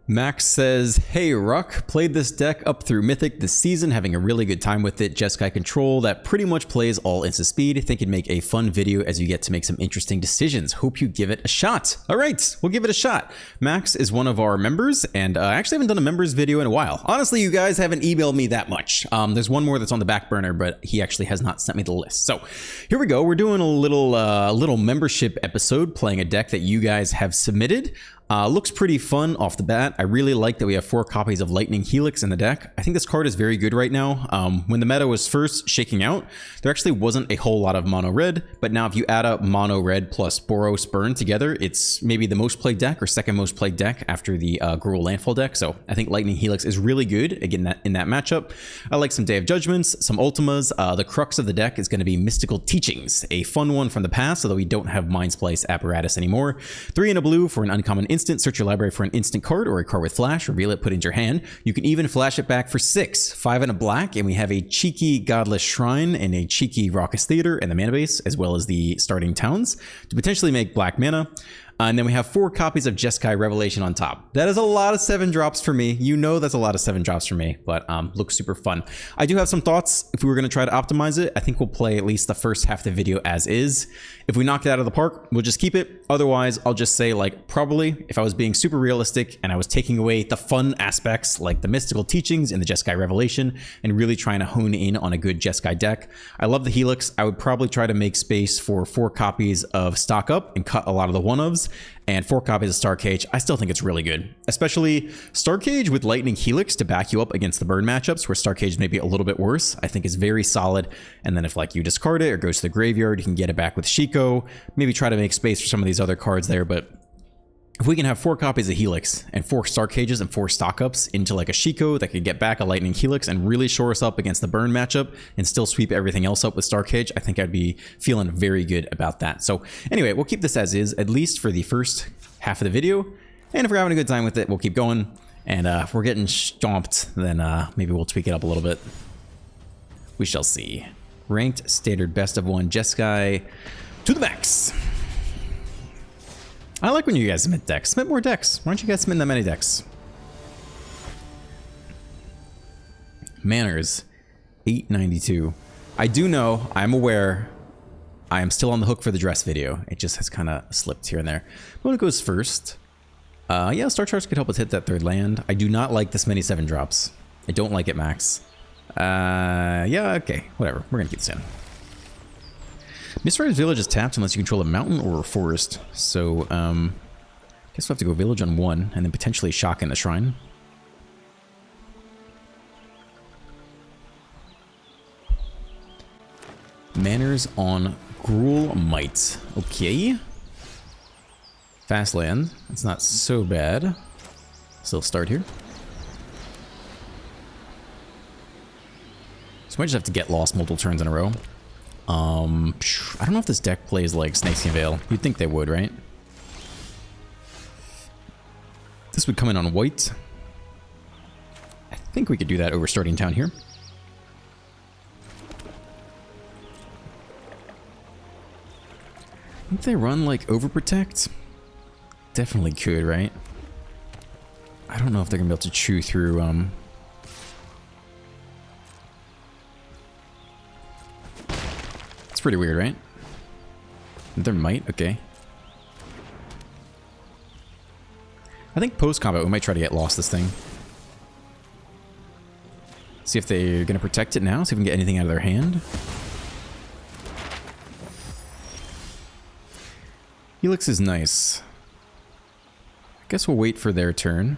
Max says, hey Ruck, played this deck up through Mythic this season, having a really good time with it. Jeskai control that pretty much plays all instant speed. Think it'd make a fun video as you get to make some interesting decisions. Hope you give it a shot. All right, we'll give it a shot. Max is one of our members, and I actually haven't done a members video in a while. Honestly, you guys haven't emailed me that much. There's one more that's on the back burner, but he actually has not sent me the list. So here we go. We're doing a little membership episode, playing a deck that you guys have submitted. Looks pretty fun off the bat. I really like that we have 4 copies of Lightning Helix in the deck. I think this card is very good right now. When the meta was first shaking out, there actually wasn't a whole lot of mono red, but now if you add up mono red plus Boros Burn together, it's maybe the most played deck or second most played deck after the Gruul Landfall deck. So I think Lightning Helix is really good again in that matchup. I like some Day of Judgments, some Ultimas. The crux of the deck is going to be Mystical Teachings, a fun one from the past, although we don't have Mind Splice Apparatus anymore. 3 and a blue for an uncommon instant. Search your library for an instant card or a card with flash, reveal it, put it into your hand. You can even flash it back for 6. 5 and a black, and we have a cheeky Godless Shrine and a cheeky Raucous Theater and the mana base, as well as the starting towns to potentially make black mana. And then we have 4 copies of Jeskai Revelation on top. That is a lot of 7 drops for me. You know that's a lot of 7 drops for me, but looks super fun. I do have some thoughts if we were going to try to optimize it. I think we'll play at least the first half of the video as is. If we knock it out of the park, we'll just keep it. Otherwise, I'll just say, like, probably if I was being super realistic and I was taking away the fun aspects like the Mystical Teachings and the Jeskai Revelation and really trying to hone in on a good Jeskai deck. I love the Helix. I would probably try to make space for 4 copies of Stock Up and cut a lot of the one-ofs. And 4 copies of Star Cage. I still think it's really good, especially Star Cage with Lightning Helix to back you up against the burn matchups where Star Cage may be a little bit worse. I think is very solid. And then if like you discard it or goes to the graveyard, you can get it back with Shiko. Maybe try to make space for some of these other cards there, but if we can have 4 copies of Helix and 4 Star Cages and 4 Stock Ups into like a Shiko that could get back a Lightning Helix and really shore us up against the burn matchup and still sweep everything else up with Star Cage, I think I'd be feeling very good about that. So anyway, we'll keep this as is, at least for the first half of the video. And if we're having a good time with it, we'll keep going. And if we're getting stomped, then maybe we'll tweak it up a little bit. We shall see. Ranked standard best of 1 Jeskai to the max. I like when you guys submit decks. Submit more decks. Why don't you guys submit that many decks? Manners, 892. I do know, I'm aware, I am still on the hook for the dress video. It just has kind of slipped here and there. But when it goes first, yeah, Star Charge could help us hit that 3rd land. I do not like this many 7 drops. I don't like it, Max. Yeah, okay, whatever. We're gonna keep this in. Mistwriter's Village is tapped unless you control a mountain or a forest. So, guess we'll have to go Village on 1 and then potentially Shock in the Shrine. Manners on Gruul Might. Okay. Fast land. It's not so bad. Still start here. So I might just have to get lost multiple turns in a row. I don't know if this deck plays like Snakeskin Veil. You'd think they would, right? This would come in on white. I think we could do that over starting town here. I think they run like Overprotect. Definitely could, right? I don't know if they're gonna be able to chew through It's pretty weird, right? There might, okay. I think post-combat we might try to get lost this thing. See if they're gonna protect it now, see if we can get anything out of their hand. Helix is nice. I guess we'll wait for their turn.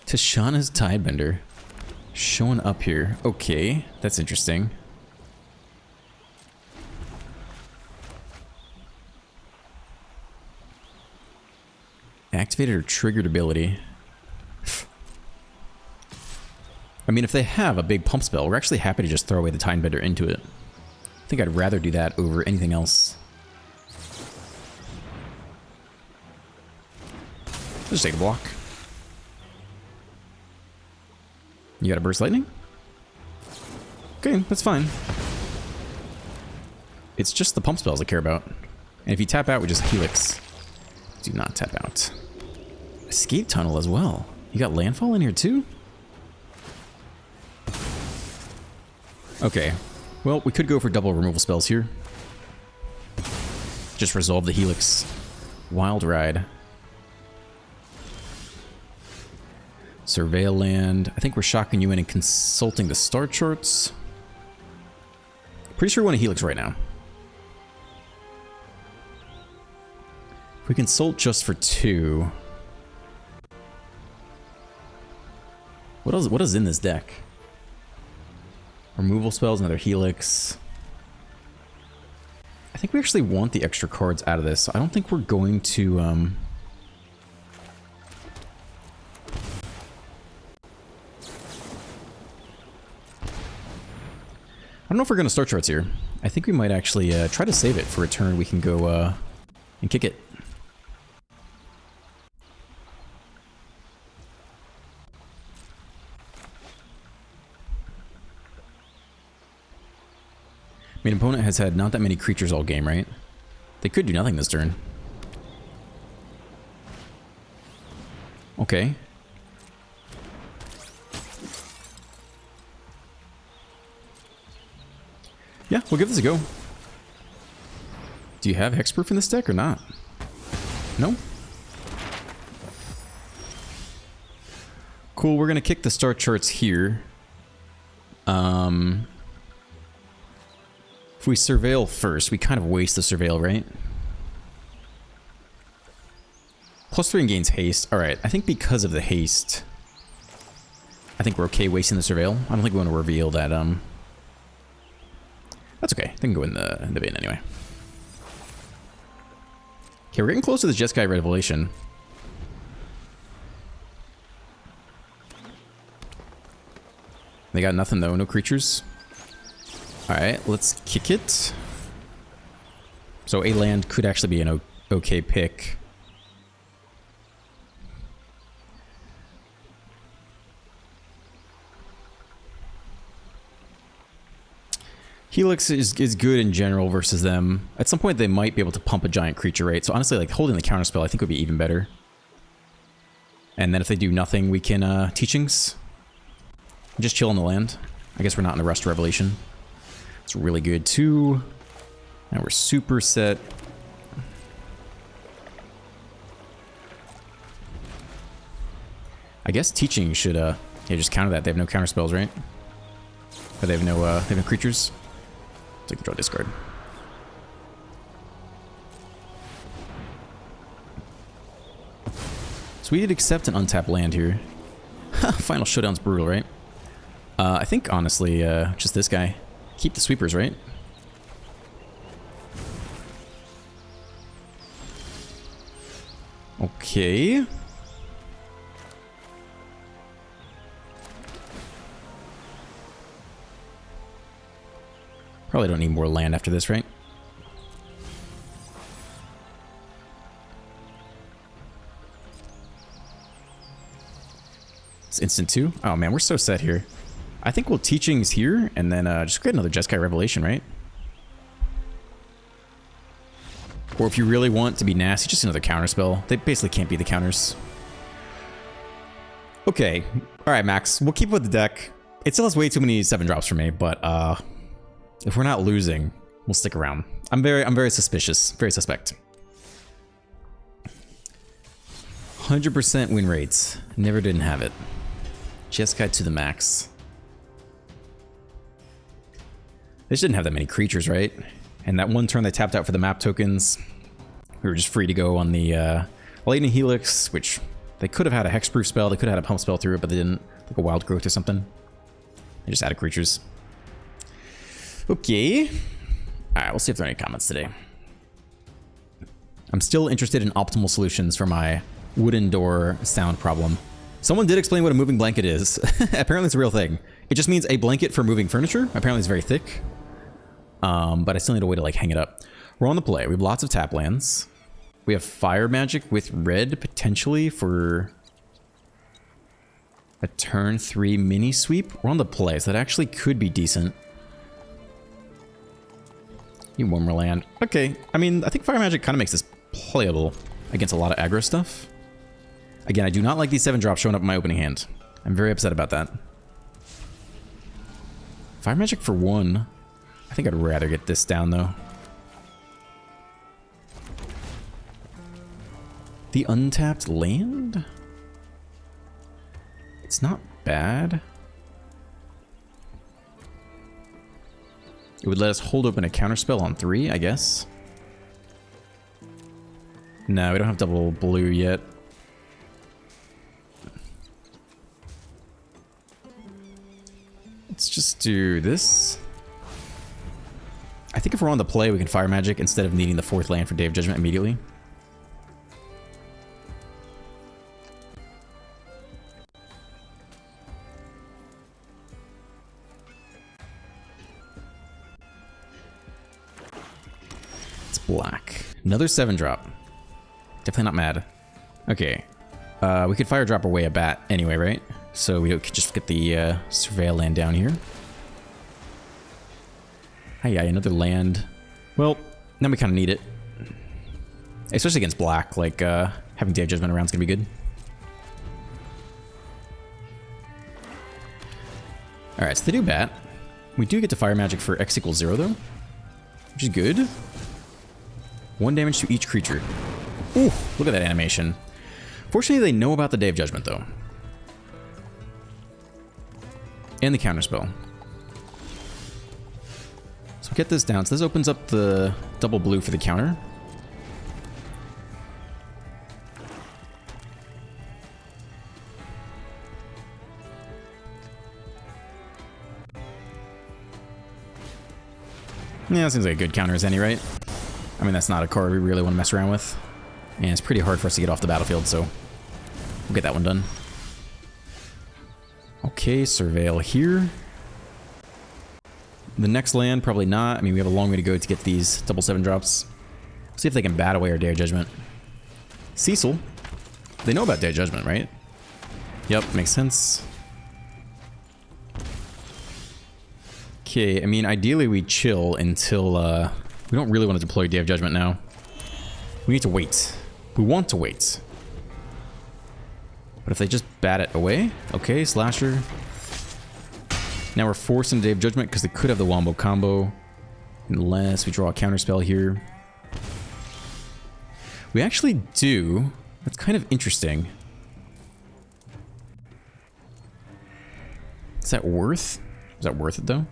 Tishana's Tidebender. Showing up here. Okay, that's interesting. Activated or triggered ability. I mean, if they have a big pump spell, we're actually happy to just throw away the Tidebender into it. I think I'd rather do that over anything else. Just take a block. You got a Burst Lightning? Okay, that's fine. It's just the pump spells I care about. And if you tap out, we just Helix. Do not tap out. escape tunnel as well. You got landfall in here too? Okay. Well, we could go for double removal spells here. Just resolve the Helix. Wild Ride. Surveil land. I think we're shocking you in and consulting the star charts. Pretty sure we want a Helix right now. If we consult just for 2. What is in this deck? Removal spells, another Helix. I think we actually want the extra cards out of this. So I don't think we're going to I don't know if we're going to start charts here. I think we might actually try to save it for a turn we can go and kick it. I mean, opponent has had not that many creatures all game, right? They could do nothing this turn. Okay. Yeah, we'll give this a go. Do you have hexproof in this deck or not? No? Cool, we're gonna kick the star charts here. If we surveil first, we kind of waste the surveil, right? +3 and gains haste. Alright, I think because of the haste, I think we're okay wasting the surveil. I don't think we want to reveal that, that's okay. They can go in the bin anyway. Okay, we're getting close to the Jeskai Revelation. They got nothing though, no creatures. Alright, let's kick it. So a land could actually be an okay pick. Helix is good in general versus them. At some point they might be able to pump a giant creature, right? So honestly, like holding the counterspell I think would be even better. And then if they do nothing, we can teachings. Just chill on the land. I guess we're not in the Rust Revelation. It's really good too. Now we're super set. I guess teaching should yeah, just counter that. They have no counter spells, right? Or they have no creatures. Take the draw discard. So we did accept an untapped land here. Final Showdown's brutal, right? I think honestly, just this guy. Keep the sweepers, right? Okay. Probably don't need more land after this, right? It's instant 2. Oh man, we're so set here. I think we'll teachings here and then just get another Jeskai Revelation, right? Or if you really want to be nasty, just another counterspell. They basically can't be the counters. Okay. Alright, Max. We'll keep with the deck. It still has way too many 7-drops for me, but if we're not losing, we'll stick around. I'm very suspicious. Very suspect. 100% win rates. Never didn't have it. Jeskai to the max. They just didn't have that many creatures, right? And that one turn they tapped out for the map tokens, we were just free to go on the Lightning Helix, which they could have had a hexproof spell, they could have had a pump spell through it, but they didn't. Like a wild growth or something. They just added creatures. Okay. Alright, we'll see if there are any comments today. I'm still interested in optimal solutions for my wooden door sound problem. Someone did explain what a moving blanket is. Apparently it's a real thing. It just means a blanket for moving furniture. Apparently it's very thick. But I still need a way to like hang it up. We're on the play. We have lots of tap lands. We have fire magic with red potentially for a turn 3 mini sweep. We're on the play, so that actually could be decent. Need one more land. Okay, I mean, I think fire magic kind of makes this playable against a lot of aggro stuff. Again, I do not like these 7 drops showing up in my opening hand. I'm very upset about that. Fire Magic for 1. I think I'd rather get this down, though. The untapped land? It's not bad. It would let us hold open a counterspell on 3, I guess. No, we don't have double blue yet. Let's just do this. I think if we're on the play, we can Fire Magic instead of needing the 4th land for Day of Judgment immediately. It's black. Another 7 drop. Definitely not mad. Okay. We could fire drop away a bat anyway, right? So we could just get the Surveil land down here. Hi, yeah, another land. Well, now we kind of need it. Especially against black, like having Day of Judgment around is going to be good. Alright, so they do bat. We do get to Fire Magic for X equals 0 though, which is good. 1 damage to each creature. Ooh, look at that animation. Fortunately, they know about the Day of Judgment though. And the counterspell. So get this down. So this opens up the double blue for the counter. Yeah, that seems like a good counter as any, right? I mean, that's not a card we really want to mess around with. And it's pretty hard for us to get off the battlefield, so we'll get that one done. Okay, Surveil here. The next land, probably not. I mean, we have a long way to go to get these double 7 drops. See if they can bat away our Day of Judgment. Cecil. They know about Day of Judgment, right? Yep, makes sense. Okay, I mean, ideally we chill until, we don't really want to deploy Day of Judgment now. We need to wait. We want to wait. But if they just bat it away, okay, Slasher. Now we're forcing Day of Judgment because they could have the Wombo combo. Unless we draw a counterspell here. We actually do. That's kind of interesting. Is that worth? Is that worth it though?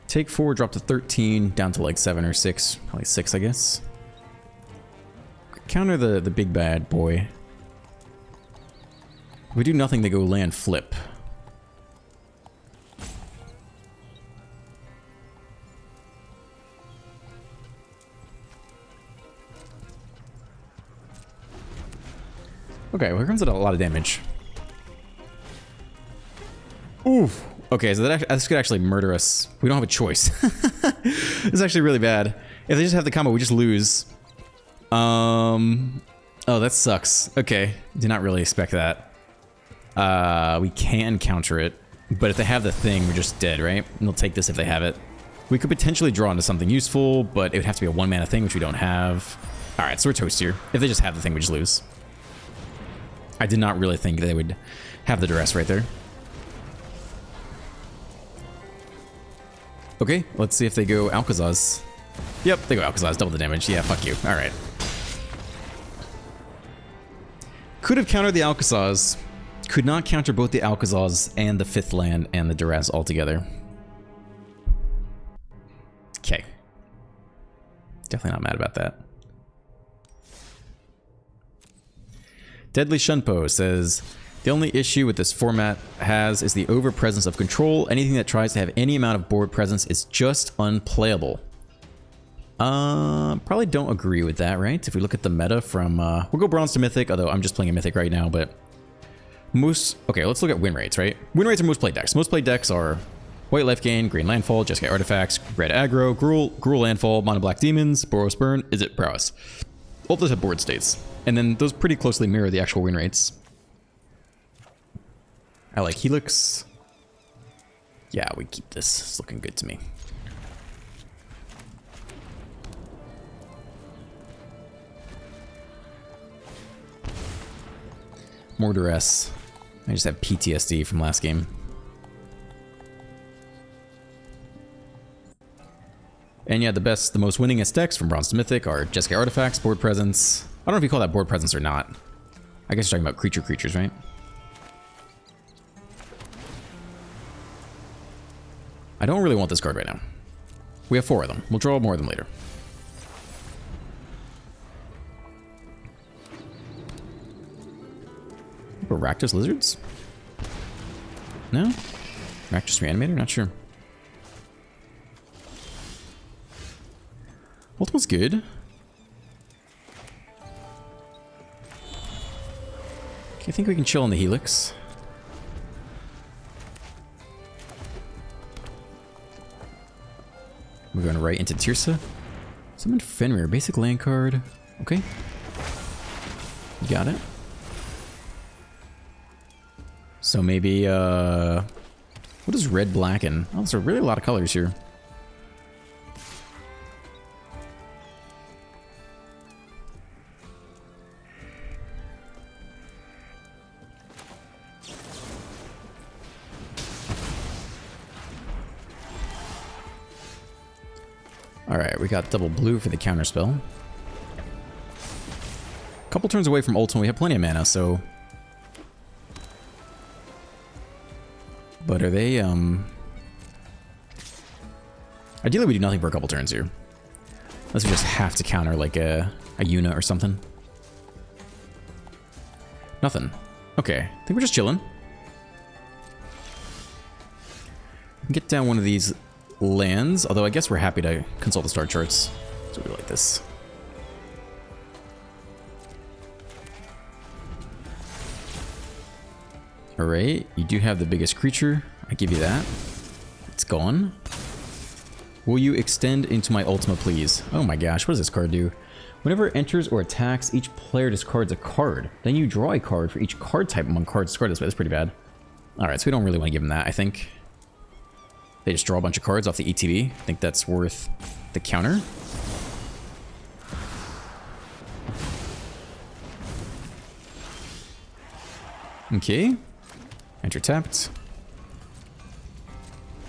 Take 4, drop to 13, down to like 7 or 6. Probably 6, I guess. Counter the big bad boy. If we do nothing, they go land flip. Okay, well, here comes a lot of damage. Oof. Okay, so this could actually murder us. We don't have a choice. This is actually really bad. If they just have the combo, we just lose. Oh, that sucks. Okay, did not really expect that. We can counter it, but if they have the thing, we're just dead, right? And they'll take this if they have it. We could potentially draw into something useful, but it would have to be a 1-mana thing, which we don't have. All right, so we're toast here. If they just have the thing, we just lose. I did not really think they would have the duress right there. Okay, let's see if they go Alcazaz. Yep, they go Alcazaz, double the damage. Yeah, fuck you. Alright. Could have countered the Alcazaz. Could not counter both the Alcazaz and the 5th land and the duress altogether. Okay. Definitely not mad about that. Deadly Shunpo says, the only issue with this format is the over-presence of control. Anything that tries to have any amount of board presence is just unplayable. Probably don't agree with that, right? If we look at the meta from, we'll go Bronze to Mythic, although I'm just playing a Mythic right now, but okay, let's look at win rates, right? Win rates are most played decks. Most played decks are White Life Gain, Green Landfall, Jeskai Artifacts, Red Aggro, Gruul Landfall, Mono Black Demons, Boros Burn, Is It Prowess. All those have board states. And then those pretty closely mirror the actual win rates. I like Helix. Yeah, we keep this. It's looking good to me. More duress. I just have PTSD from last game. And yeah, the most winningest decks from Bronze to Mythic are Jeskai Artifacts, Board Presence. I don't know if you call that Board Presence or not. I guess you're talking about creatures, right? I don't really want this card right now. We have 4 of them. We'll draw more of them later. Rakdos Lizards? No? Rakdos Reanimator? Not sure. Ultimate's good. Okay, I think we can chill on the Helix. We're going right into Tirsa. Summon Fenrir, basic land card. Okay. You got it. So maybe, what is red, black, and... Oh, there's really a lot of colors here. Alright, we got double blue for the counterspell. Couple turns away from ultimate, we have plenty of mana, so... But are they, Ideally we do nothing for a couple turns here. Unless we just have to counter, like, a Yuna or something. Nothing. Okay, I think we're just chilling. Get down one of these lands, although I guess we're happy to consult the star charts. So we like this. Alright, you do have the biggest creature. I give you that. It's gone. Will you extend into my Ultima, please? Oh my gosh, what does this card do? Whenever it enters or attacks, each player discards a card. Then you draw a card for each card type among cards discarded this way. That's pretty bad. Alright, so we don't really want to give them that, I think. They just draw a bunch of cards off the ETB. I think that's worth the counter. Okay. Enter tapped.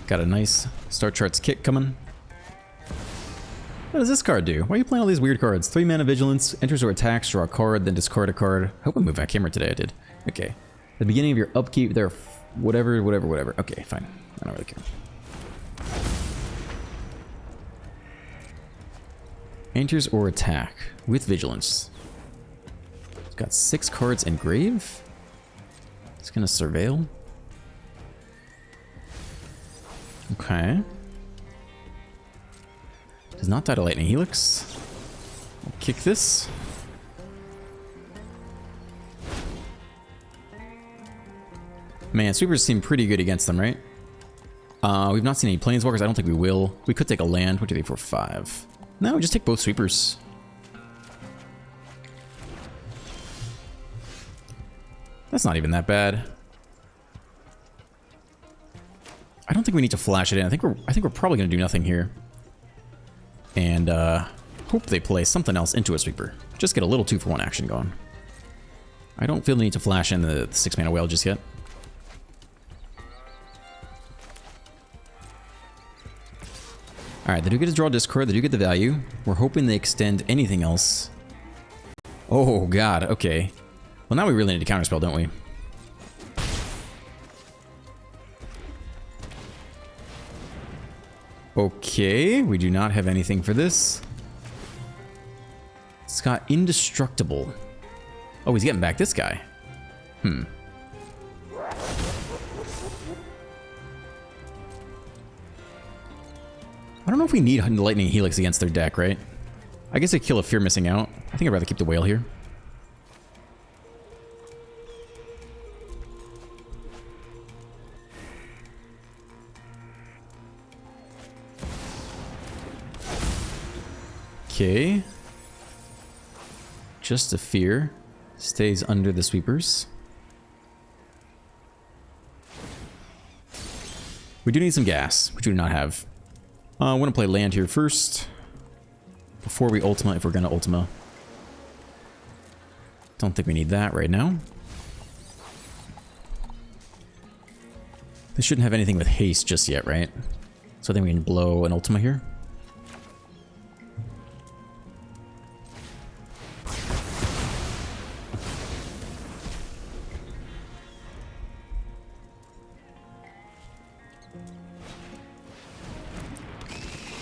Got a nice Star Charts kick coming. What does this card do? Why are you playing all these weird cards? 3 mana Vigilance, enters or attacks, draw a card, then discard a card. I hope I moved my camera today, I did. Okay. At the beginning of your upkeep, there are whatever. Okay, fine. I don't really care. Enters or attack with Vigilance. It's got 6 cards in grave. It's gonna surveil. Okay. Does not die to Lightning Helix. We'll kick this. Man, sweepers seem pretty good against them, right? We've not seen any planeswalkers. I don't think we will. We could take a land. 1, 2, 3, 4, 5. No, just take both sweepers. That's not even that bad. I don't think we need to flash it in. I think we're probably gonna do nothing here. And hope they play something else into a sweeper. Just get a little 2-for-1 action going. I don't feel the need to flash in the 6-mana whale just yet. Alright, they do get to draw a discard, they do get the value. We're hoping they extend anything else. Oh god, okay. Well, now we really need to counterspell, don't we? Okay, we do not have anything for this. It's got Indestructible. Oh, he's getting back this guy. I don't know if we need Lightning Helix against their deck, right? I guess they kill a Fear Missing Out. I think I'd rather keep the whale here. Okay. Just a Fear. Stays under the sweepers. We do need some gas, which we do not have. I want to play land here first. Before we Ultima, if we're going to Ultima. Don't think we need that right now. They shouldn't have anything with haste just yet, right? So I think we can blow an Ultima here.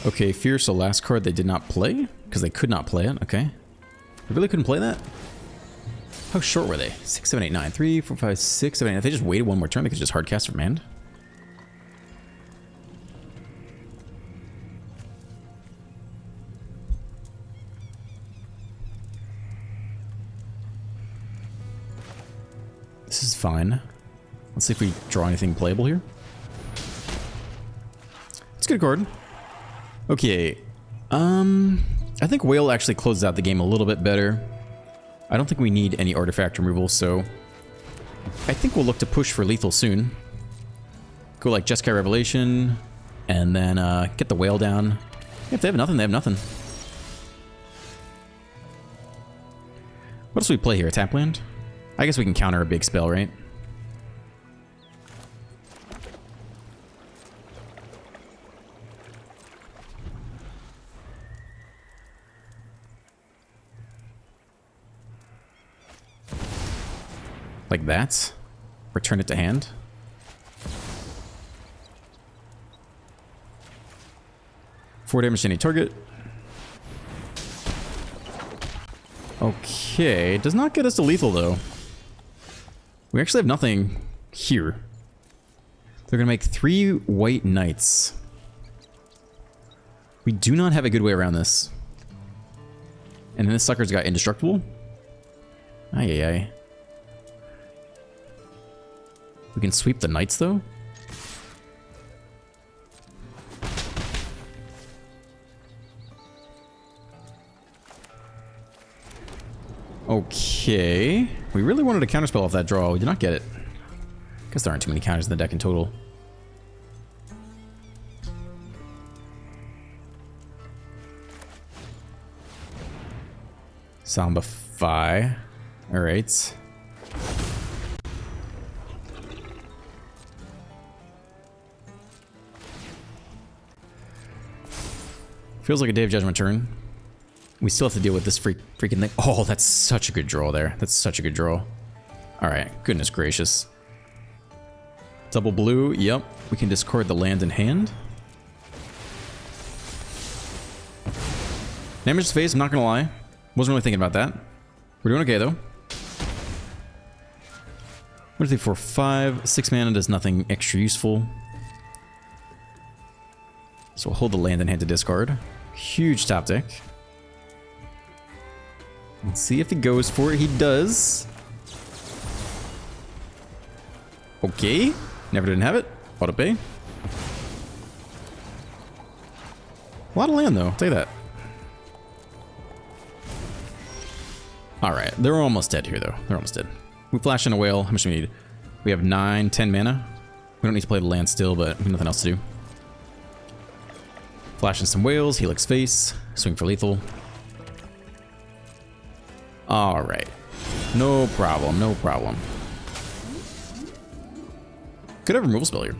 Okay, Fierce, the last card they did not play? Because they could not play it, okay. They really couldn't play that? How short were they? 6, 7, 8, 9, 3, 4, 5, 6, 7, 8. If they just waited one more turn, they could just hardcast from hand. This is fine. Let's see if we draw anything playable here. It's a good card. Okay. I think Whale actually closes out the game a little bit better. I don't think we need any artifact removal, so I think we'll look to push for lethal soon. Go like Jeskai Revelation, and then get the Whale down. If they have nothing, they have nothing. What else do we play here? A tap land? I guess we can counter a big spell, right? Like that. Return it to hand. Four damage to any target. Okay, does not get us to lethal though. We actually have nothing here. They're gonna make 3 white knights. We do not have a good way around this. And then this sucker's got indestructible. Ay, ay, ay. We can sweep the knights though. Okay. We really wanted a counterspell off that draw. We did not get it. Guess there aren't too many counters in the deck in total. Zombify. Alright. Feels like a Day of Judgment turn. We still have to deal with this freaking thing. Oh, that's such a good draw there. That's such a good draw. Alright, goodness gracious. Double blue, yep. We can discard the land in hand. Damage to face, I'm not gonna lie. Wasn't really thinking about that. We're doing okay though. 1, 2, 3, 4, 5. 6 mana does nothing extra useful. So we'll hold the land in hand to discard. Huge top deck. Let's see if he goes for it. He does. Okay. Never didn't have it. Auto pay. A lot of land though, I'll tell you that. Alright, they're almost dead here though. They're almost dead. We flash in a whale. How much do we need? We have 9, 10 mana. We don't need to play the land still, but we have nothing else to do. Flash in some whales, Helix face, swing for lethal. Alright. No problem, no problem. Could have a removal spell here.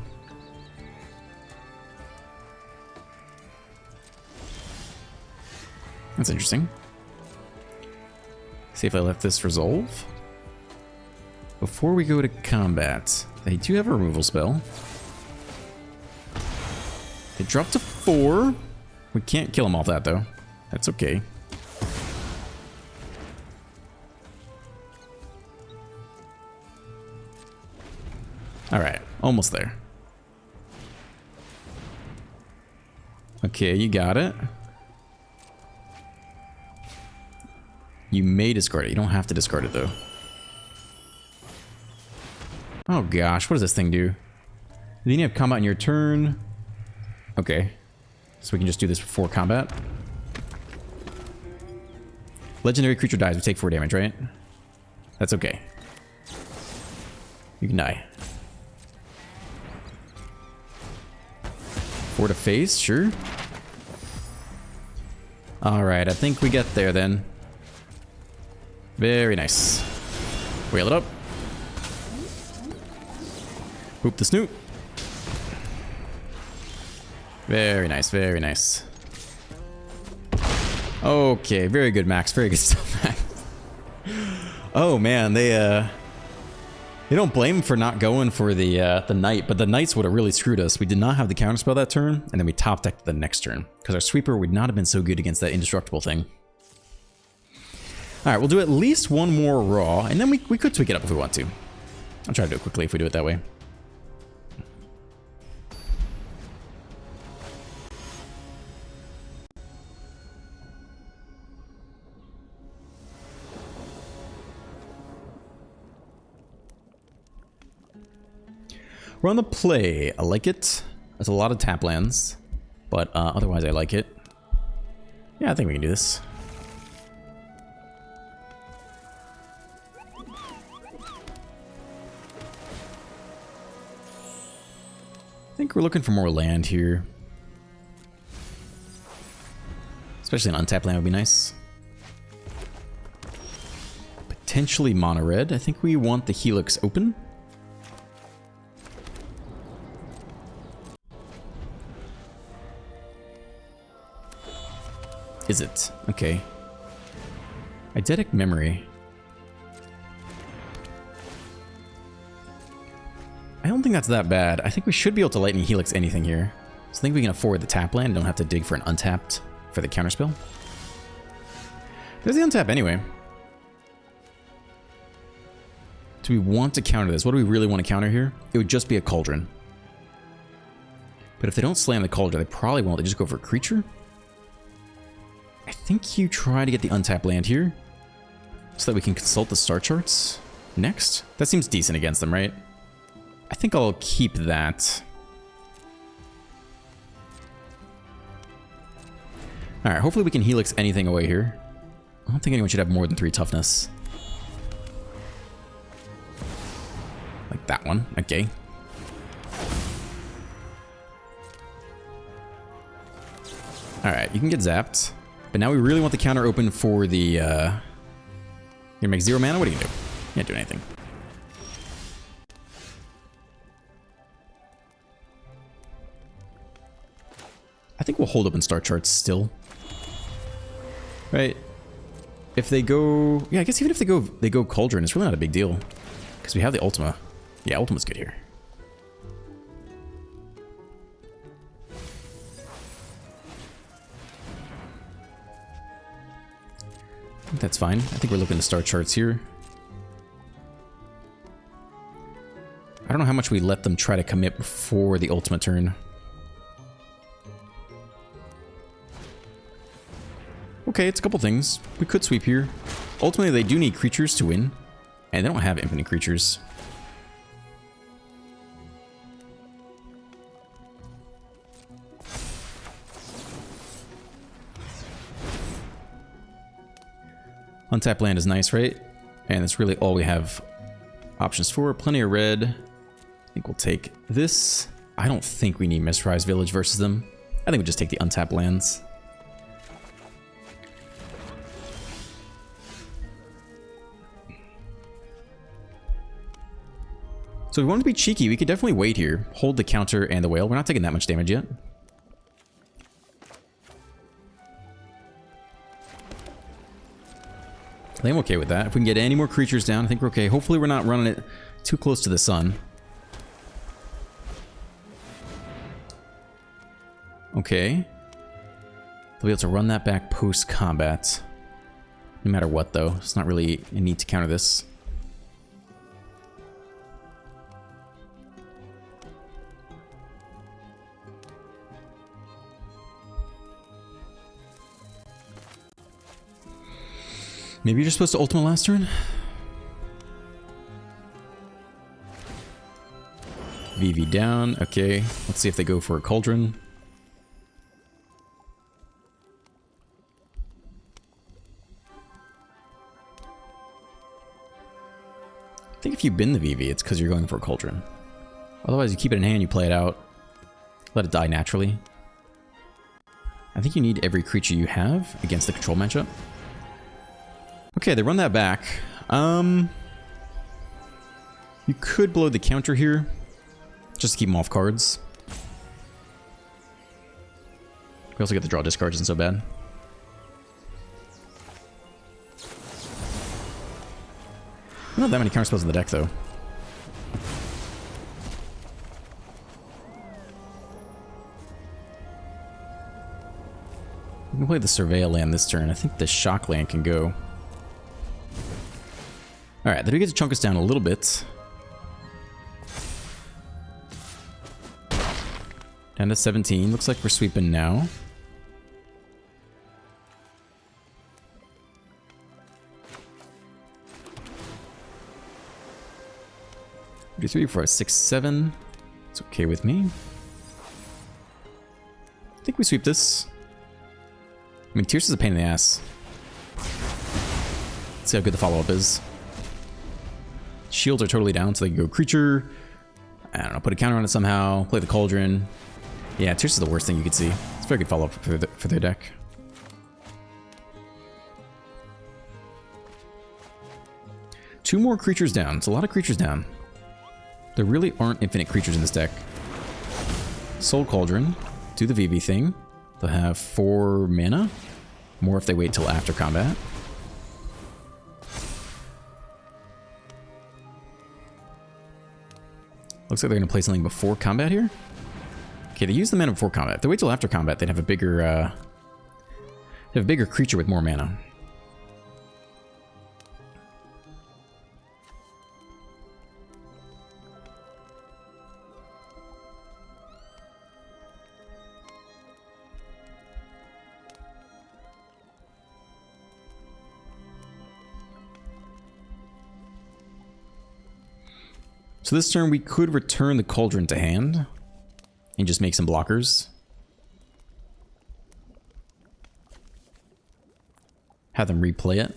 That's interesting. See if I let this resolve. Before we go to combat, they do have a removal spell. They dropped to 4. We can't kill them off that though. That's okay. Alright, almost there. Okay, you got it. You may discard it. You don't have to discard it though. Oh gosh, what does this thing do? Then you have combat in your turn. Okay. So we can just do this before combat. Legendary creature dies, we take 4 damage, right? That's okay. You can die. 4 to face, sure. Alright, I think we get there then. Very nice. Wheel it up. Hoop the snoot. Very nice, very nice. Okay, very good, Max. Very good stuff, Max. Oh man, they don't blame him for not going for the knight, but the knights would have really screwed us. We did not have the counterspell that turn, and then we top decked the next turn because our sweeper would not have been so good against that indestructible thing. All right, we'll do at least one more raw, and then we could tweak it up if we want to. I'll try to do it quickly if we do it that way. We're on the play. I like it. There's a lot of tap lands, but otherwise I like it. Yeah, I think we can do this. I think we're looking for more land here. Especially an untapped land would be nice. Potentially mono red. I think we want the Helix open. Is it? Okay. Eidetic Memory. I don't think that's that bad. I think we should be able to Lightning Helix anything here. So I think we can afford the tap land and don't have to dig for an untapped for the counterspell. There's the untap anyway. Do we want to counter this? What do we really want to counter here? It would just be a Cauldron. But if they don't slam the Cauldron, they probably won't. They just go for a creature. I think you try to get the untapped land here so that we can consult the star charts next. That seems decent against them, right? I think I'll keep that. Alright, hopefully we can Helix anything away here. I don't think anyone should have more than 3 toughness. Like that one. Okay. Alright, you can get zapped. But now we really want the counter open for the, You're gonna make 0 mana? What are you gonna do? You can't do anything. I think we'll hold open star charts still. Right? If they go... Yeah, I guess even if they go Cauldron, it's really not a big deal. Because we have the Ultima. Yeah, Ultima's good here. I think that's fine. I think we're looking to star charts here. I don't know how much we let them try to commit before the Ultima turn. Okay, it's a couple things. We could sweep here. Ultimately, they do need creatures to win, and they don't have infinite creatures. Untap land is nice, right? And that's really all we have options for. Plenty of red. I think we'll take this. I don't think we need Mistrise Village versus them. I think we just take the untapped lands. So if we want to be cheeky, we could definitely wait here. Hold the counter and the whale. We're not taking that much damage yet. I think I'm okay with that. If we can get any more creatures down, I think we're okay. Hopefully we're not running it too close to the sun. Okay. They'll be able to run that back post-combat. No matter what, though. It's not really a need to counter this. Maybe you're supposed to Ultima last turn? VV down. Okay. Let's see if they go for a Cauldron. I think if you bin the VV, it's because you're going for a Cauldron. Otherwise, you keep it in hand, you play it out. Let it die naturally. I think you need every creature you have against the control matchup. Okay, they run that back. You could blow the counter here, just to keep them off cards. We also get the draw discards, isn't so bad. Not that many counter spells in the deck, though. We can play the Surveil land this turn. I think the Shock land can go. Alright, then we get to chunk us down a little bit. Down to 17. Looks like we're sweeping now. Do 3, 4, 6, 7. It's okay with me. I think we sweep this. I mean, Tierce is a pain in the ass. Let's see how good the follow-up is. Shields are totally down, so they can go creature. I don't know, put a counter on it somehow. Play the Cauldron. Yeah, Tierce is the worst thing you could see. It's a very good follow-up for their deck. Two more creatures down. It's a lot of creatures down. There really aren't infinite creatures in this deck. Soul Cauldron. Do the VV thing. They'll have 4 mana. More if they wait till after combat. Looks like they're going to play something before combat here. Okay, they use the mana before combat. If they wait till after combat, they'd have a bigger creature with more mana. So this turn we could return the Cauldron to hand and just make some blockers. Have them replay it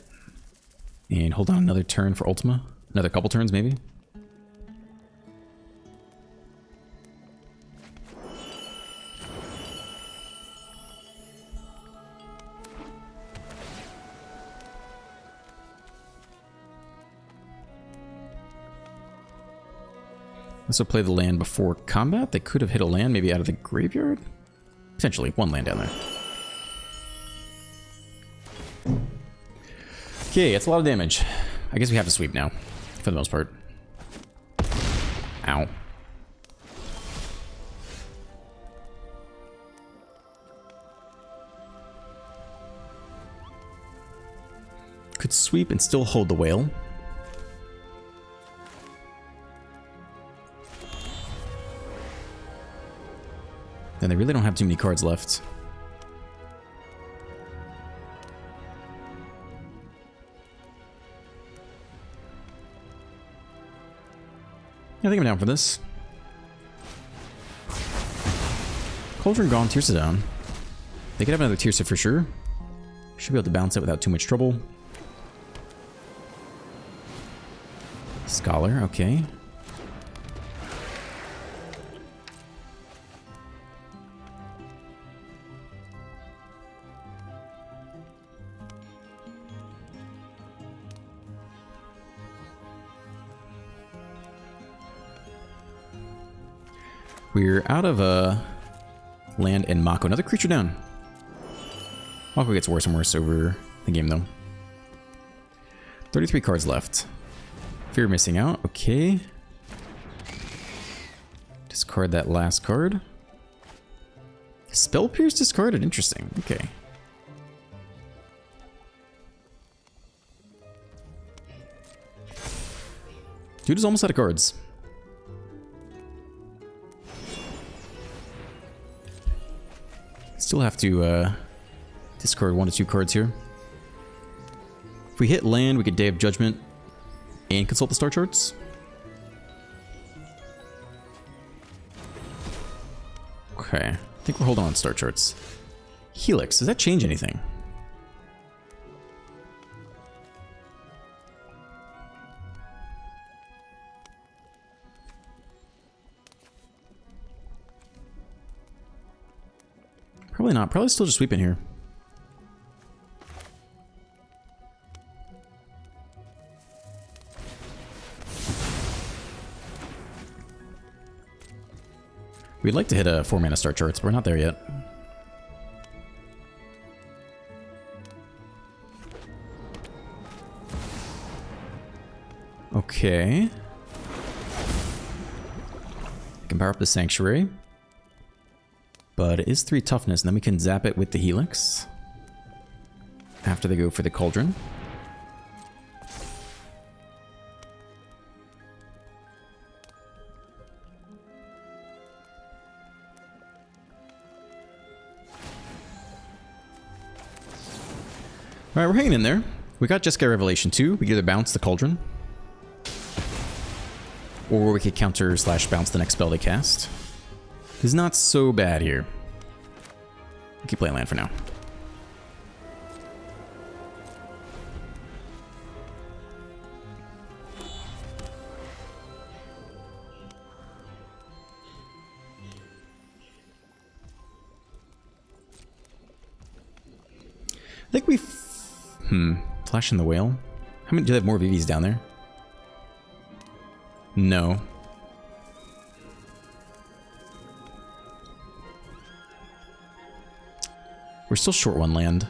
and hold on another turn for Ultima. Another couple turns maybe. This will play the land before combat. They could have hit a land maybe out of the graveyard. Potentially, one land down there. Okay, that's a lot of damage. I guess we have to sweep now, for the most part. Ow. Could sweep and still hold the whale. And they really don't have too many cards left. Yeah, I think I'm down for this. Cauldron gone, Tierce down. They could have another Tierce for sure. Should be able to bounce it without too much trouble. Scholar, okay. We're out of land and Mako. Another creature down. Mako gets worse and worse over the game, though. 33 cards left. Fear missing out. Okay. Discard that last card. Spell Pierce discarded. Interesting. Okay. Dude is almost out of cards. Still have to discard 1 to 2 cards here. If we hit land, we get Day of Judgment and consult the star charts. Okay, I think we're holding on star charts. Helix, does that change anything? Probably not. Probably still just sweeping here. We'd like to hit a 4-mana start charts, but we're not there yet. Okay. I can power up the Sanctuary. But it is 3 toughness, and then we can zap it with the Helix. After they go for the Cauldron. Alright, we're hanging in there. We got Jeskai Revelation 2. We can either bounce the Cauldron. Or we could counter / bounce the next spell they cast. It's not so bad here. We'll keep playing land for now. I think we... Flash in the Whale? How many do they have more VVs down there? No. We're still short 1 land.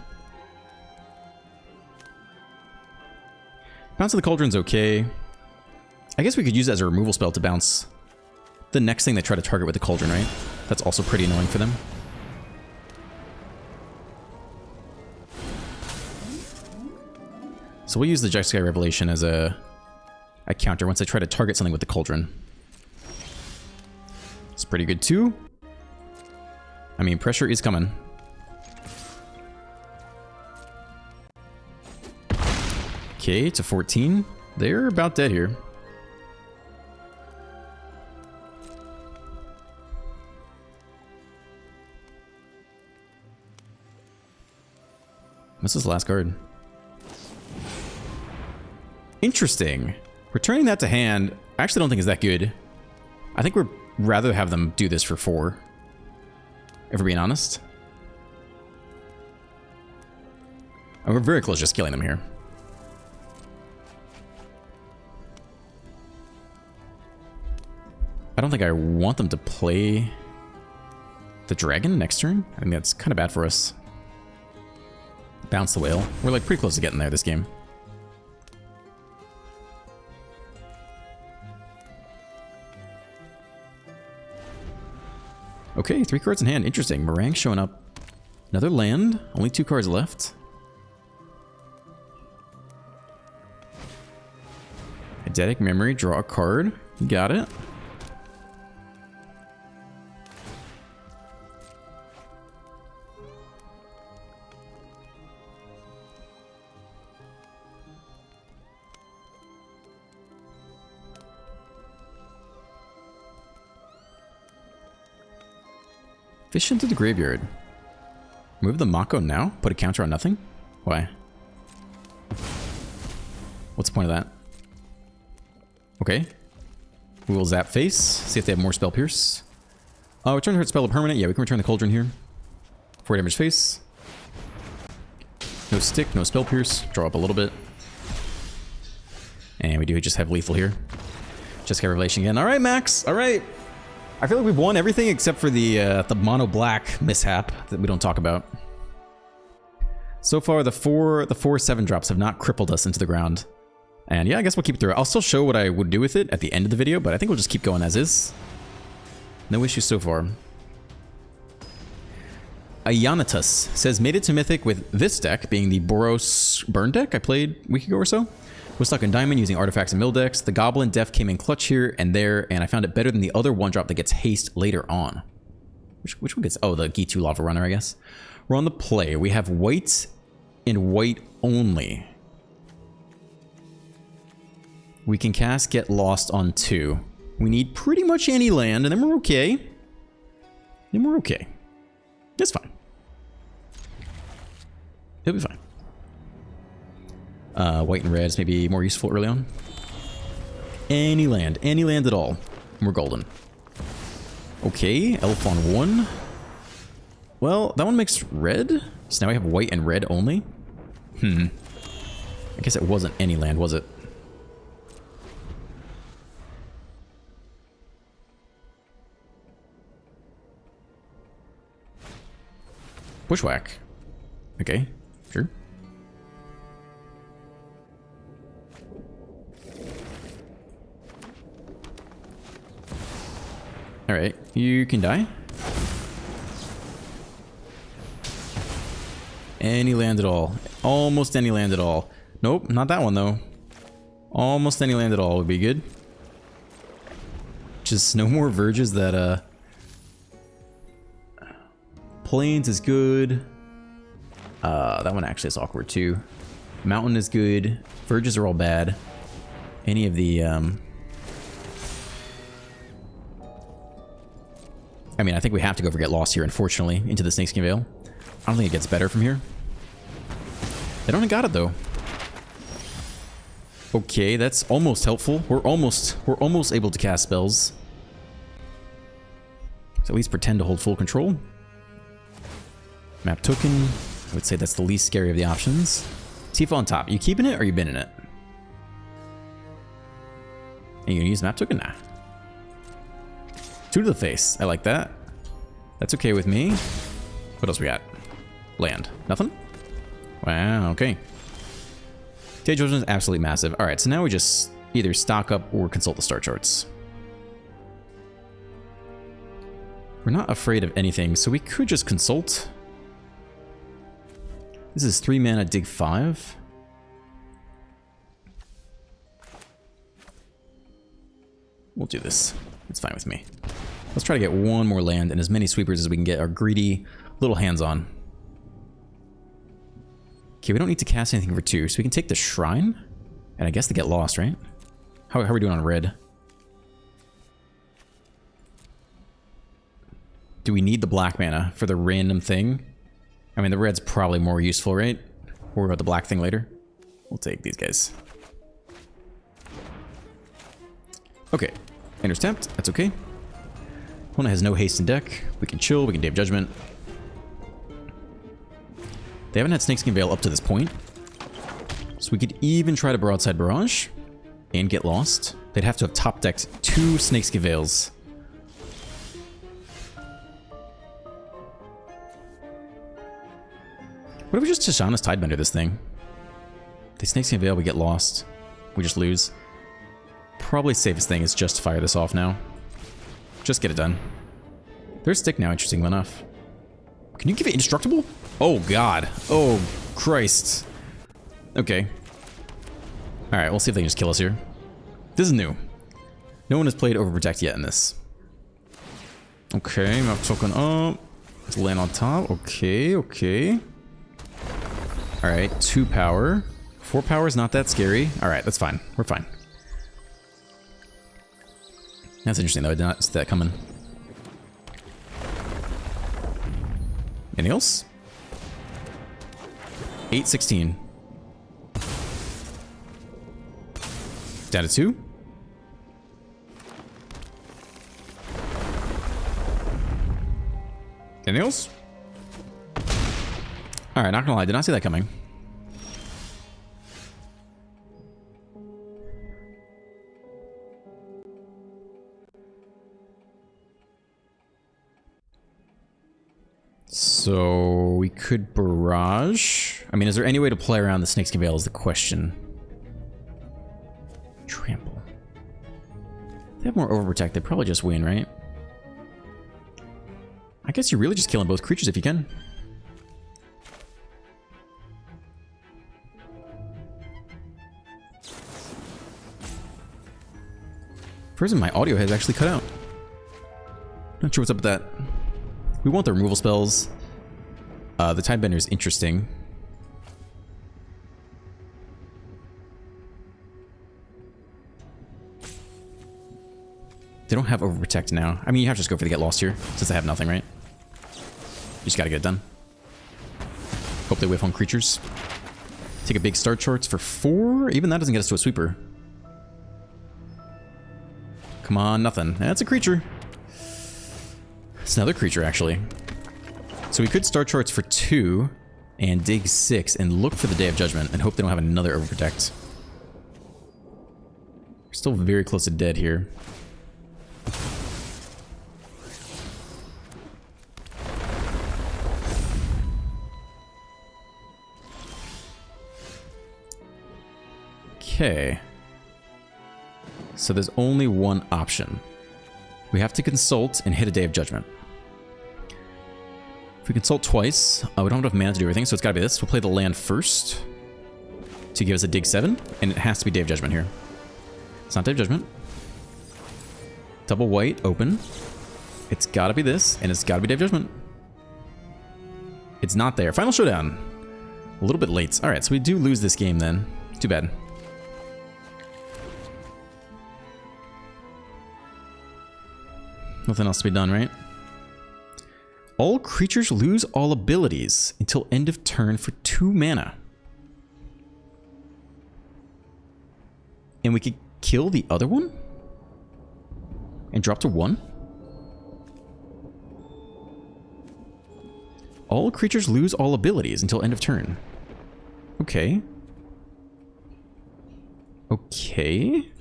Bounce of the Cauldron's okay. I guess we could use it as a removal spell to bounce the next thing they try to target with the Cauldron, right? That's also pretty annoying for them. So we'll use the Jeskai Revelation as a counter once I try to target something with the Cauldron. It's pretty good too. I mean, pressure is coming. Okay, to 14. They're about dead here. What's this last card? Interesting. Returning that to hand, I actually don't think is that good. I think we'd rather have them do this for 4. If we're being honest. And we're very close to just killing them here. I don't think I want them to play the dragon next turn. I think that's kind of bad for us. Bounce the Whale. We're like pretty close to getting there this game. Okay, 3 cards in hand. Interesting. Meringue showing up. Another land. Only 2 cards left. Eidetic Memory. Draw a card. You got it. Fish into the graveyard. Move the Mako now? Put a counter on nothing? Why? What's the point of that? Okay. We will zap face. See if they have more Spell Pierce. Return hurt spell a permanent. Yeah, we can return the Cauldron here. 4 damage face. No stick, no Spell Pierce. Draw up a little bit. And we do just have lethal here. Just got Revelation again. Alright, Max. Alright. I feel like we've won everything except for the mono black mishap that we don't talk about. So far, the four 7-drops have not crippled us into the ground. And yeah, I guess we'll keep it through. I'll still show what I would do with it at the end of the video, but I think we'll just keep going as is. No issues so far. Eternities says, made it to Mythic with this deck, being the Boros Burn deck I played a week ago or so. Was stuck in Diamond using artifacts and mill decks. The Goblin Def came in clutch here and there, and I found it better than the other 1-drop that gets haste later on. Which one gets... Oh, the G2 Lava Runner, I guess. We're on the play. We have white and white only. We can cast Get Lost on 2. We need pretty much any land, and then we're okay. Then we're okay. That's fine. It'll be fine. White and red is maybe more useful early on. Any land at all. And we're golden. Okay, Elf on 1. well, that one makes red. So now we have white and red only. I guess it wasn't any land, was it? Bushwhack. Okay, sure. Alright, you can die. Any land at all. Almost any land at all. Nope, not that one though. Almost any land at all would be good. Just no more Verges that, Plains is good. That one actually is awkward too. Mountain is good. Verges are all bad. Any of the, I mean, I think we have to go for Get Lost here, unfortunately, into the Snakeskin Vale. I don't think it gets better from here. They don't got it, though. Okay, that's almost helpful. We're almost able to cast spells. So at least pretend to hold full control. Map token. I would say that's the least scary of the options. Tifa on top. You keeping it or are you binning it? Are you gonna use map token? Nah. 2 to the face. I like that. That's okay with me. What else we got? Land. Nothing? Wow, okay. Stage Origin is absolutely massive. Alright, so now we just either stock up or consult the star charts. We're not afraid of anything, so we could just consult. This is 3 mana, dig 5. We'll do this. It's fine with me. Let's try to get one more land and as many sweepers as we can get our greedy little hands on. Okay, we don't need to cast anything for 2, so we can take the Shrine. And I guess to Get Lost, right? How are we doing on red? Do we need the black mana for the random thing? I mean, the red's probably more useful, right? We'll worry about the black thing later. We'll take these guys. Okay. Intercept. That's okay. Opponent has no haste in deck. We can chill. We can Day of Judgment. They haven't had Snakeskin Vale up to this point. So we could even try to Broadside Barrage and Get Lost. They'd have to have top decked 2 Snakeskin Vales. What if we just Tishana's Tidebender this thing? They Snakeskin Vale, we get lost. We just lose. Probably safest thing is just to fire this off now. Just get it done. There's stick now, interesting enough. Can you give it indestructible? Oh god. Oh Christ. Okay. Alright, we'll see if they can just kill us here. This is new. No one has played Overprotect yet in this. Okay, map token up. Let's land on top. Okay, okay. Alright, 2 power. 4 power is not that scary. Alright, that's fine. We're fine. That's interesting though, I did not see that coming. Anything else? 8-16. Down to 2. Anything else? Alright, not gonna lie, did not see that coming. So we could barrage. I mean, is there any way to play around the Snakeskin Vale is the question. Trample. If they have more overprotect, they'd probably just win, right? I guess you're really just killing both creatures if you can. For some reason, my audio has actually cut out. Not sure what's up with that. We want the removal spells. The Tidebender is interesting. They don't have Overprotect now. I mean, you have to just go for the Get Lost here, since they have nothing, right? You just gotta get it done. Hope they whiff on creatures. Take a big start charts for 4. Even that doesn't get us to a sweeper. Come on, nothing. That's a creature. It's another creature, actually. So we could start charts for 2 and dig 6 and look for the Day of Judgment and hope they don't have another Overprotect. We're still very close to dead here. Okay. So there's only one option. We have to consult and hit a Day of Judgment. If we consult twice, we don't have enough mana to do everything, so it's gotta be this. We'll play the land first to give us a dig 7, and it has to be Day of Judgment here. It's not Day of Judgment. Double white, open. It's gotta be this, and it's gotta be Day of Judgment. It's not there. Final Showdown. A little bit late. Alright, so we do lose this game then. Too bad. Nothing else to be done, right? All creatures lose all abilities until end of turn for 2 mana. And we could kill the other one? And drop to 1? All creatures lose all abilities until end of turn. Okay. Okay.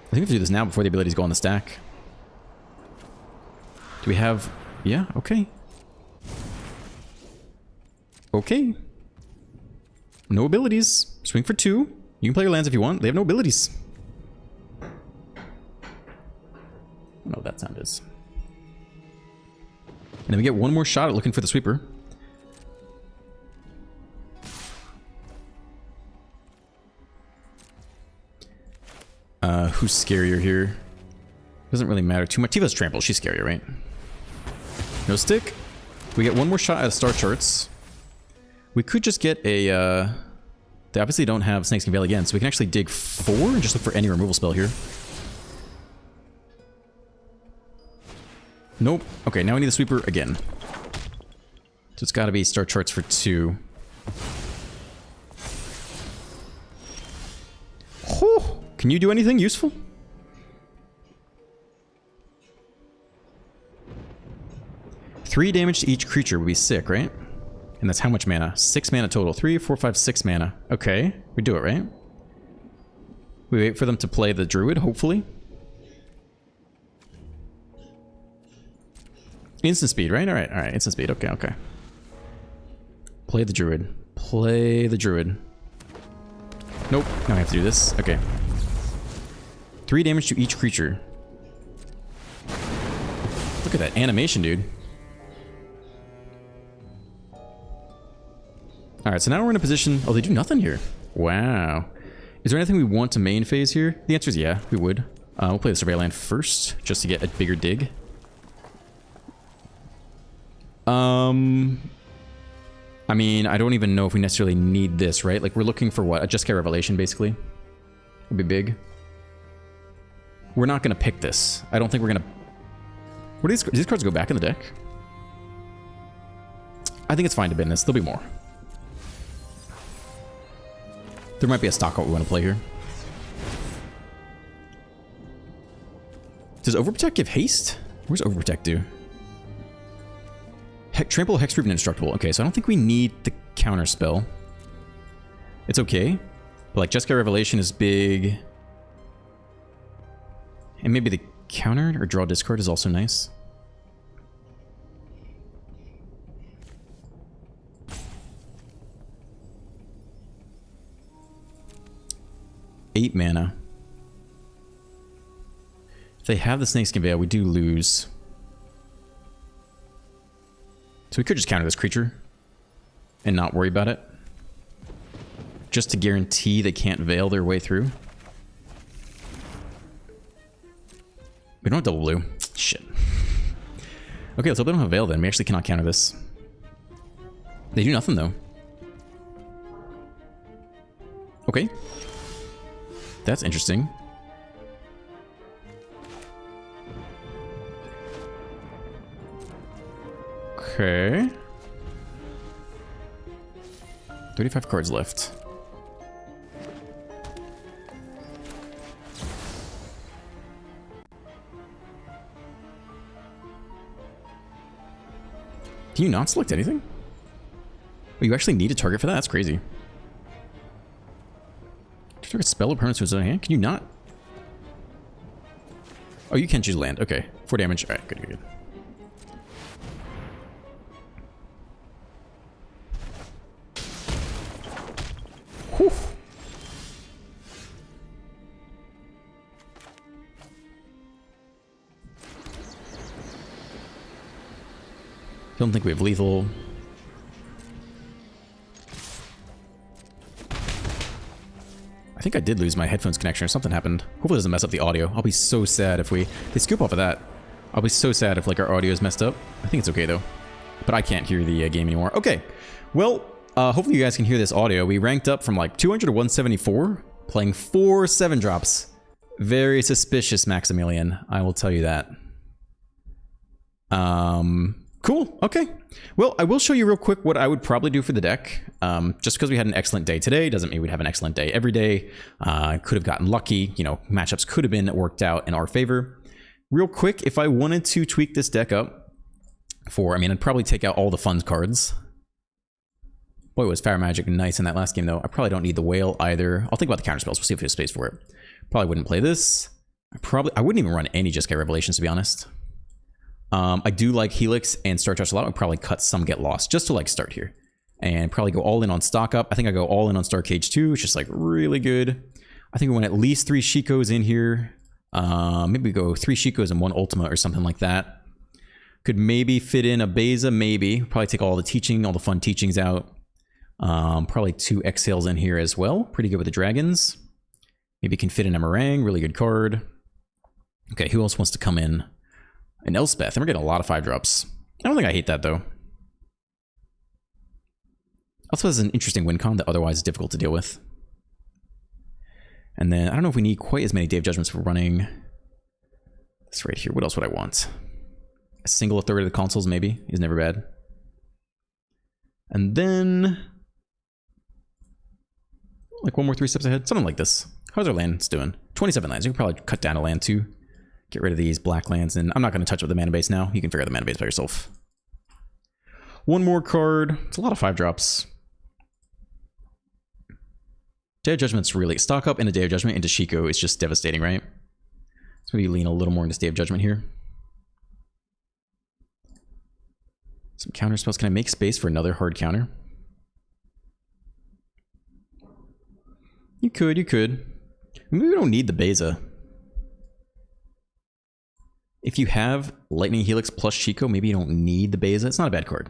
I think we have to do this now before the abilities go on the stack. Do we have... Yeah, okay. Okay. No abilities. Swing for 2. You can play your lands if you want. They have no abilities. I don't know what that sound is. And then we get one more shot at looking for the sweeper. Who's scarier here? Doesn't really matter too much. Tifa's Trample. She's scarier, right? No stick. We get one more shot at Star Charts. We could just get a... They obviously don't have Snakes Can Veil again, so we can actually dig 4 and just look for any removal spell here. Nope. Okay, now we need the sweeper again. So it's got to be Star Charts for 2. Oh! Can you do anything useful? Three damage to each creature would be sick, right? And that's how much mana? 6 mana total. 3, 4, 5, 6 mana. Okay, we do it, right? We wait for them to play the druid, hopefully. Instant speed, right? Alright, alright. Instant speed. Okay, okay. Play the druid. Play the druid. Nope. Now I have to do this. Okay. 3 damage to each creature. Look at that animation, dude. Alright, so now we're in a position... Oh, they do nothing here. Wow. Is there anything we want to main phase here? The answer is yeah, we would. We'll play the Survey Land first, just to get a bigger dig. I mean, I don't even know if we necessarily need this, right? Like, we're looking for what? A Jeskai Revelation, basically. Would be big. We're not going to pick this. I don't think we're going to... What do these cards go back in the deck? I think it's fine to bin this. There'll be more. There might be a stock art we want to play here. Does Overprotect give haste? What does Overprotect do? Trample, Hexproof, and Indestructible. Okay, so I don't think we need the counter spell. It's okay. But like Jeskai Revelation is big. And maybe the counter or draw discard is also nice. Eight mana. If they have the Snakes Can Veil, we do lose. So we could just counter this creature and not worry about it. Just to guarantee they can't veil their way through. We don't have double blue. Shit. Okay, let's hope they don't have veil then. We actually cannot counter this. They do nothing though. Okay. That's interesting. Okay. 35 cards left. Can you not select anything? Oh, you actually need a target for that? That's crazy. Target spell or permanent to his own hand? Can you not? Oh, you can choose land. Okay. 4 damage. Alright, good, good, good. Whew. Don't think we have lethal. I think I did lose my headphones connection or something happened. Hopefully it doesn't mess up the audio. I'll be so sad if they scoop off of that. I'll be so sad if like our audio is messed up. I think it's okay though. But I can't hear the game anymore. Okay. Well, hopefully you guys can hear this audio. We ranked up from like 200 to 174, playing 4 7-drops. Very suspicious, Maximilian. I will tell you that. Cool. Okay. Well, I will show you real quick what I would probably do for the deck. Just because we had an excellent day today doesn't mean we'd have an excellent day every day. Could have gotten lucky. You know, matchups could have been worked out in our favor. Real quick, if I wanted to tweak this deck up for, I mean, I'd probably take out all the fun cards. Boy, was Fire Magic nice in that last game, though. I probably don't need the Whale either. I'll think about the counter spells. We'll see if there's space for it. Probably wouldn't play this. I wouldn't even run any Jeskai Revelations, to be honest. I do like Helix and Star Touch a lot. I'd probably cut some Get Lost just to like start here. And probably go all in on Stock Up. I think I go all in on Star Cage 2, which is like really good. I think we want at least 3 Shikos in here. Maybe we go 3 Shikos and 1 Ultima or something like that. Could maybe fit in a Beza, maybe. Probably take all the teaching, all the fun teachings out. Probably 2 Exhales in here as well. Pretty good with the dragons. Maybe can fit in a Meringue, really good card. Okay, who else wants to come in? An Elspeth, and we're getting a lot of 5-drops. I don't think I hate that, though. Elspeth is an interesting win con that otherwise is difficult to deal with. And then, I don't know if we need quite as many Day of Judgments for running this right here. What else would I want? A single authority of the consoles, maybe, is never bad. And then, like 1 more 3 steps ahead. Something like this. How's our lands doing? 27 lands. You can probably cut down a land, too. Get rid of these black lands, and I'm not going to touch with the mana base now. You can figure out the mana base by yourself. 1 more card. It's a lot of 5-drops. Day of Judgment's really... Stock Up into Day of Judgment into Shiko is just devastating, right? So maybe lean a little more into Day of Judgment here. Some counter spells. Can I make space for another hard counter? You could, you could. Maybe we don't need the Beza. If you have Lightning Helix plus Shiko, maybe you don't need the Beza. It's not a bad card.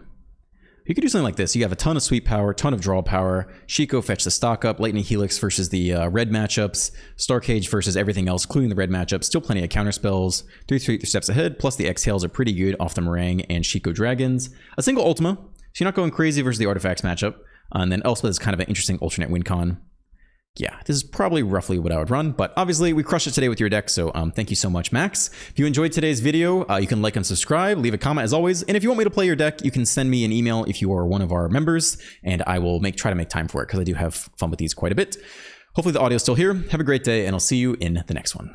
You could do something like this. You have a ton of sweep power, ton of draw power. Shiko fetch the Stock Up, Lightning Helix versus the red matchups, Star Cage versus everything else, including the red matchups. Still plenty of counter spells. 3 steps ahead, plus the Exhales are pretty good off the Meringue and Shiko Dragons. A single Ultima, so you're not going crazy versus the Artifacts matchup. And then Elspeth is kind of an interesting alternate win con. Yeah, this is probably roughly what I would run, but obviously we crushed it today with your deck, so thank you so much, Max. If you enjoyed today's video, you can like and subscribe, leave a comment as always, and if you want me to play your deck, you can send me an email if you are one of our members, and I will try to make time for it, because I do have fun with these quite a bit. Hopefully the audio is still here. Have a great day, and I'll see you in the next one.